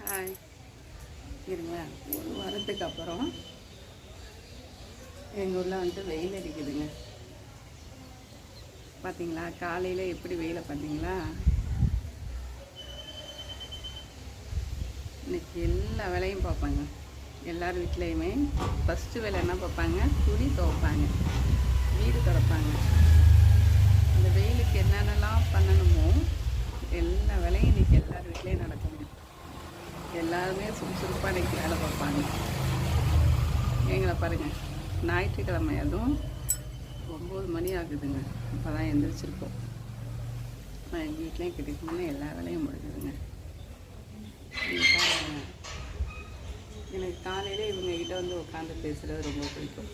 Hi. இருங்க, ஒரு வாரத்துக்கு அப்புறம் எங்கள் ஊரில் வந்துட்டு வெயில் அடிக்குதுங்க. பார்த்தீங்களா? காலையில் எப்படி வெயிலை பார்த்தீங்களா? இன்னைக்கு எல்லா வேலையும் பார்ப்பாங்க. எல்லார் வீட்லேயுமே ஃபஸ்ட்டு வேலை என்ன பார்ப்பாங்க? துணி துவைப்பாங்க, வீடு துடைப்பாங்க. இந்த வெயிலுக்கு என்னென்னலாம் பண்ணணுமோ எல்லா வேலையும் இன்றைக்கி எல்லார் வீட்லேயும் நடக்குங்க. எல்லாருமே சுறுசுறுப்பாக இன்றைக்கி வேலை பார்ப்பாங்க. எங்களை பாருங்கள், ஞாயிற்றுக்கிழமை அதுவும் 9 மணி ஆகுதுங்க. இப்போ தான் எழுந்திரிச்சிருக்கோம். எங்கள் வீட்லேயும் கிட்டத்தட்ட எல்லா வேலையும் முடிஞ்சுதுங்க. எனக்கு காலையில் இவங்ககிட்ட வந்து உட்காந்து பேசுகிறது ரொம்ப பிடிக்கும்.